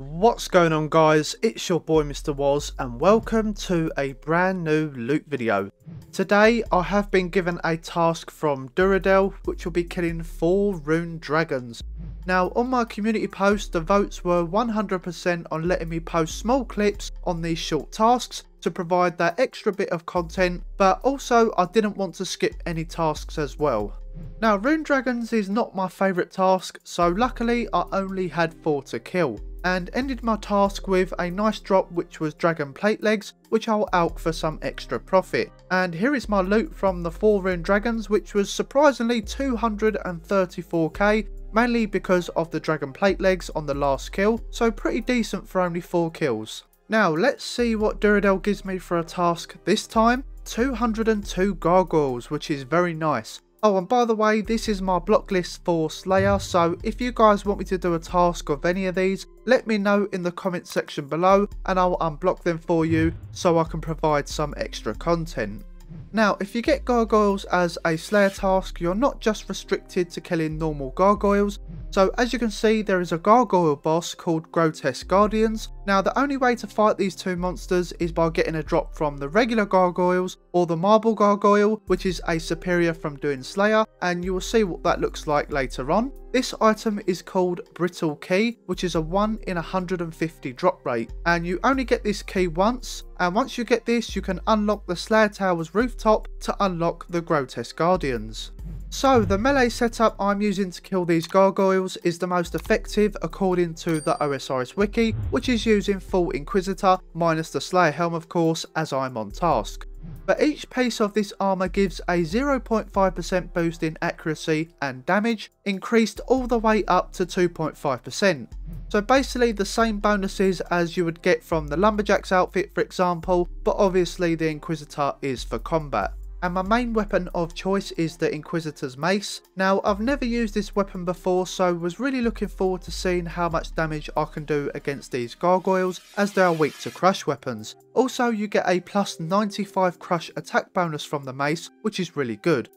What's going on, guys? It's your boy Mr. Woz and welcome to a brand new loot video. Today I have been given a task from Duradel which will be killing 4 rune dragons. Now on my community post the votes were 100% on letting me post small clips on these short tasks to provide that extra bit of content, but also I didn't want to skip any tasks as well. Now rune dragons is not my favourite task, so luckily I only had 4 to kill, and ended my task with a nice drop which was dragon plate legs, which I'll alch for some extra profit. And here is my loot from the 4 rune dragons, which was surprisingly 234k, mainly because of the dragon plate legs on the last kill, so pretty decent for only 4 kills. Now let's see what Duradel gives me for a task this time. 202 gargoyles, which is very nice. Oh, and by the way, this is my block list for Slayer, so if you guys want me to do a task of any of these, let me know in the comment section below and I'll unblock them for you so I can provide some extra content. Now, if you get gargoyles as a Slayer task, you're not just restricted to killing normal gargoyles. So as you can see, there is a gargoyle boss called Grotesque Guardians. Now the only way to fight these 2 monsters is by getting a drop from the regular gargoyles or the marble gargoyle, which is a superior from doing Slayer, and you will see what that looks like later on. This item is called Brittle Key, which is a 1 in 150 drop rate, and you only get this key once, and once you get this you can unlock the Slayer Tower's rooftop to unlock the Grotesque Guardians. So the melee setup I'm using to kill these gargoyles is the most effective according to the Osiris wiki, which is using full Inquisitor minus the Slayer helm of course, as I'm on task. But each piece of this armour gives a 0.5% boost in accuracy and damage, increased all the way up to 2.5%. So basically the same bonuses as you would get from the Lumberjack's outfit for example, but obviously the Inquisitor is for combat. And my main weapon of choice is the Inquisitor's mace. Now I've never used this weapon before, so was really looking forward to seeing how much damage I can do against these gargoyles, as they are weak to crush weapons. Also you get a plus 95 crush attack bonus from the mace, which is really good.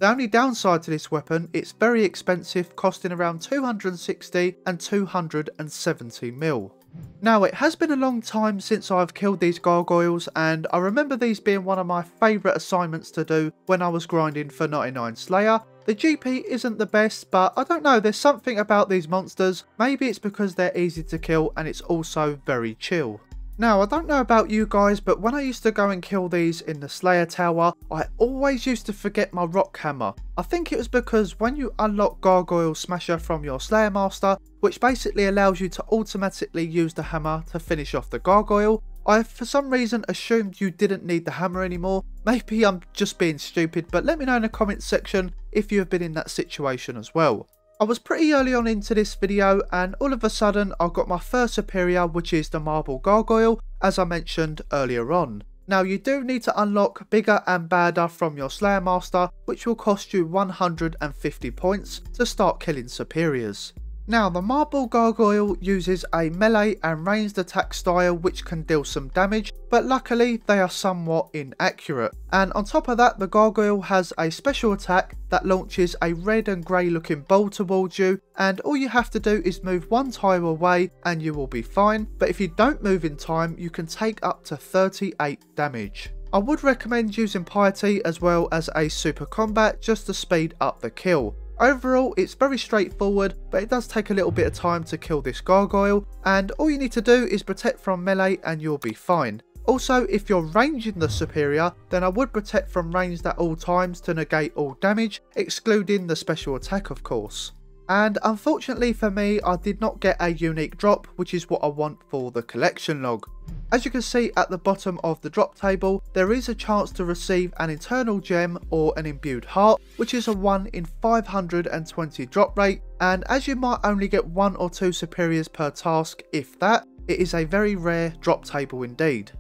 The only downside to this weapon, it's very expensive, costing around 260 and 270 mil. Now it has been a long time since I've killed these gargoyles, and I remember these being one of my favourite assignments to do when I was grinding for 99 Slayer. The GP isn't the best, but I don't know, there's something about these monsters. Maybe it's because they're easy to kill and it's also very chill. Now I don't know about you guys, but when I used to go and kill these in the Slayer Tower, I always used to forget my rock hammer. I think it was because when you unlock Gargoyle Smasher from your Slayer Master, which basically allows you to automatically use the hammer to finish off the gargoyle, I for some reason assumed you didn't need the hammer anymore. Maybe I'm just being stupid, but let me know in the comment section if you have been in that situation as well. I was pretty early on into this video and all of a sudden I got my first superior, which is the marble gargoyle, as I mentioned earlier on. Now you do need to unlock bigger and badder from your Slayer Master, which will cost you 150 points to start killing superiors. Now the marble gargoyle uses a melee and ranged attack style which can deal some damage, but luckily they are somewhat inaccurate. And on top of that, the gargoyle has a special attack that launches a red and grey looking ball towards you, and all you have to do is move 1 tile away and you will be fine, but if you don't move in time you can take up to 38 damage. I would recommend using Piety as well as a super combat just to speed up the kill. Overall, it's very straightforward, but it does take a little bit of time to kill this gargoyle, and all you need to do is protect from melee and you'll be fine. Also, if you're ranging the superior, then I would protect from ranged at all times to negate all damage, excluding the special attack of course. And unfortunately for me, I did not get a unique drop, which is what I want for the collection log. As you can see at the bottom of the drop table, there is a chance to receive an internal gem or an imbued heart, which is a 1 in 520 drop rate, and as you might only get 1 or 2 superiors per task, if that, it is a very rare drop table indeed.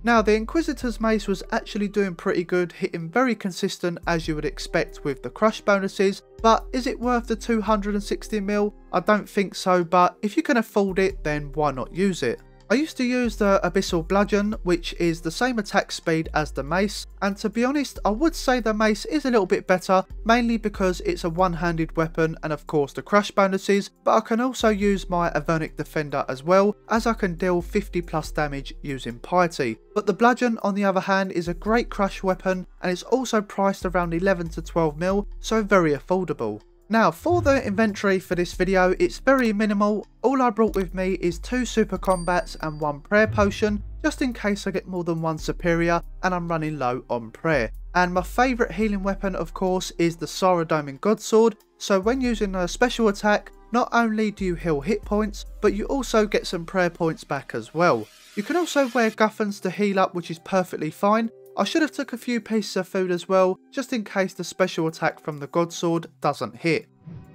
Now the Inquisitor's mace was actually doing pretty good, hitting very consistent as you would expect with the crush bonuses, but is it worth the 260 mil? I don't think so, but if you can afford it then why not use it? I used to use the Abyssal Bludgeon, which is the same attack speed as the mace, and to be honest I would say the mace is a little bit better, mainly because it's a one-handed weapon and of course the crush bonuses, but I can also use my Avernic Defender as well, as I can deal 50 plus damage using Piety. But the Bludgeon on the other hand is a great crush weapon and it's also priced around 11 to 12 mil, so very affordable. Now for the inventory for this video, it's very minimal. All I brought with me is 2 super combats and 1 prayer potion, just in case I get more than 1 superior and I'm running low on prayer. And my favourite healing weapon of course is the Saradomin Godsword, so when using a special attack, not only do you heal hit points, but you also get some prayer points back as well. You can also wear Guffins to heal up, which is perfectly fine. I should have took a few pieces of food as well, just in case the special attack from the Godsword doesn't hit.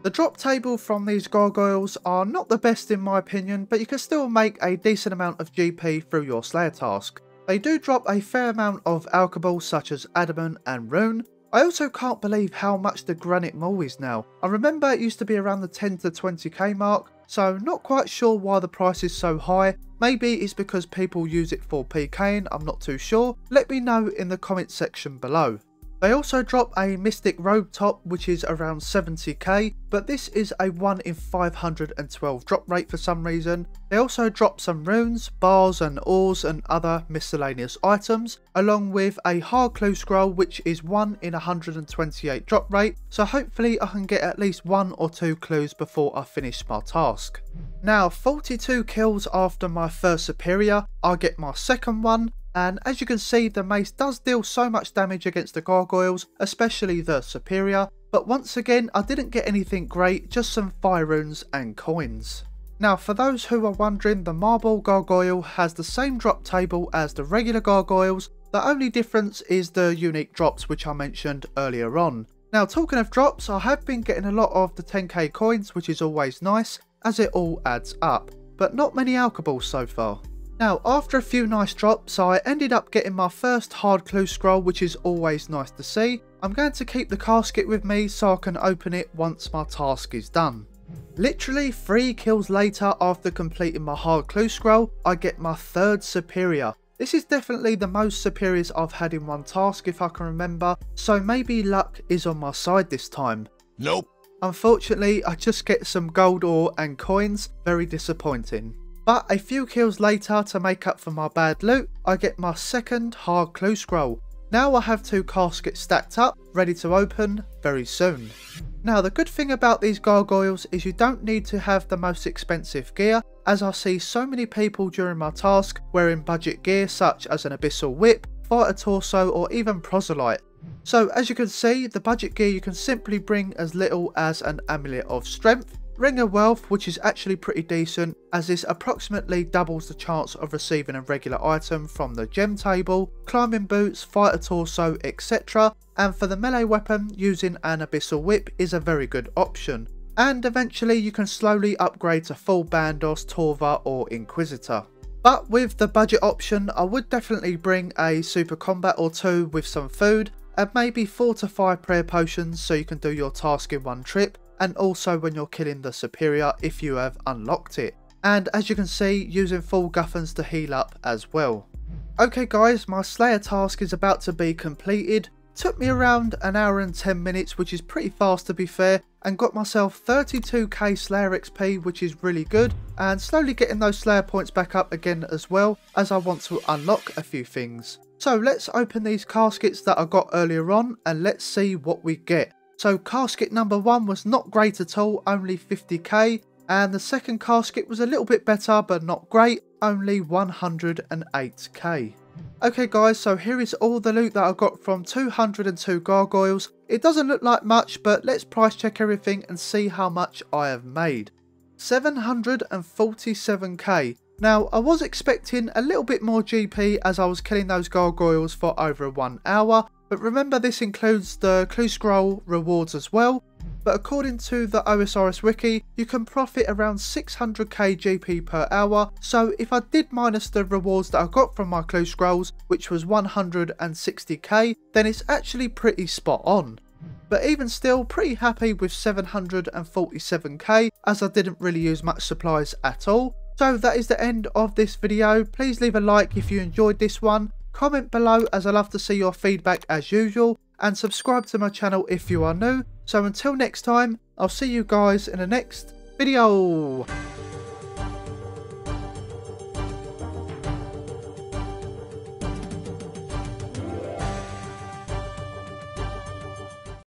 The drop table from these gargoyles are not the best in my opinion, but you can still make a decent amount of GP through your Slayer task. They do drop a fair amount of alchables such as adamant and rune. I also can't believe how much the granite maul is now. I remember it used to be around the 10 to 20k mark, so not quite sure why the price is so high. Maybe it's because people use it for PKing, I'm not too sure. Let me know in the comment section below. They also drop a Mystic Robe Top, which is around 70k, but this is a 1 in 512 drop rate for some reason. They also drop some runes, bars and ores and other miscellaneous items, along with a hard clue scroll which is 1 in 128 drop rate, so hopefully I can get at least 1 or 2 clues before I finish my task. Now 42 kills after my first superior, I get my second one. And as you can see, the mace does deal so much damage against the gargoyles, especially the superior. But once again, I didn't get anything great, just some fire runes and coins. Now for those who are wondering, the marble gargoyle has the same drop table as the regular gargoyles. The only difference is the unique drops which I mentioned earlier on. Now talking of drops, I have been getting a lot of the 10k coins, which is always nice as it all adds up. But not many alchables so far. Now after a few nice drops, I ended up getting my first hard clue scroll, which is always nice to see. I'm going to keep the casket with me so I can open it once my task is done. Literally 3 kills later after completing my hard clue scroll, I get my third superior. This is definitely the most superiors I've had in one task if I can remember, so maybe luck is on my side this time. Nope. Unfortunately, I just get some gold ore and coins, very disappointing. But a few kills later, to make up for my bad loot, I get my second hard clue scroll. Now I have 2 caskets stacked up, ready to open very soon. Now the good thing about these gargoyles is you don't need to have the most expensive gear, as I see so many people during my task wearing budget gear such as an Abyssal Whip, Fighter Torso or even Proselyte. So as you can see, the budget gear you can simply bring as little as an Amulet of Strength, Ring of Wealth, which is actually pretty decent as this approximately doubles the chance of receiving a regular item from the gem table, climbing boots, fighter torso, etc. And for the melee weapon, using an Abyssal Whip is a very good option. And eventually you can slowly upgrade to full Bandos, Torva or Inquisitor. But with the budget option, I would definitely bring a super combat or 2 with some food and maybe 4 to 5 prayer potions so you can do your task in one trip, and also when you're killing the superior if you have unlocked it. And as you can see, using full Guffins to heal up as well. Okay guys, my Slayer task is about to be completed. Took me around an hour and 10 minutes, which is pretty fast to be fair, and got myself 32k Slayer XP, which is really good, and slowly getting those Slayer points back up again as well, as I want to unlock a few things. So let's open these caskets that I got earlier on and let's see what we get. So casket number 1 was not great at all, only 50k, and the second casket was a little bit better but not great, only 108k. Okay guys, so here is all the loot that I got from 202 gargoyles. It doesn't look like much, but let's price check everything and see how much I have made. 747k. Now I was expecting a little bit more GP as I was killing those gargoyles for over 1 hour. But remember, this includes the clue scroll rewards as well. But according to the OSRS wiki, you can profit around 600k GP per hour. So if I did minus the rewards that I got from my clue scrolls, which was 160k, then it's actually pretty spot on. But even still, pretty happy with 747k as I didn't really use much supplies at all. So that is the end of this video. Please leave a like if you enjoyed this one. Comment below as I love to see your feedback as usual. And subscribe to my channel if you are new. So until next time, I'll see you guys in the next video.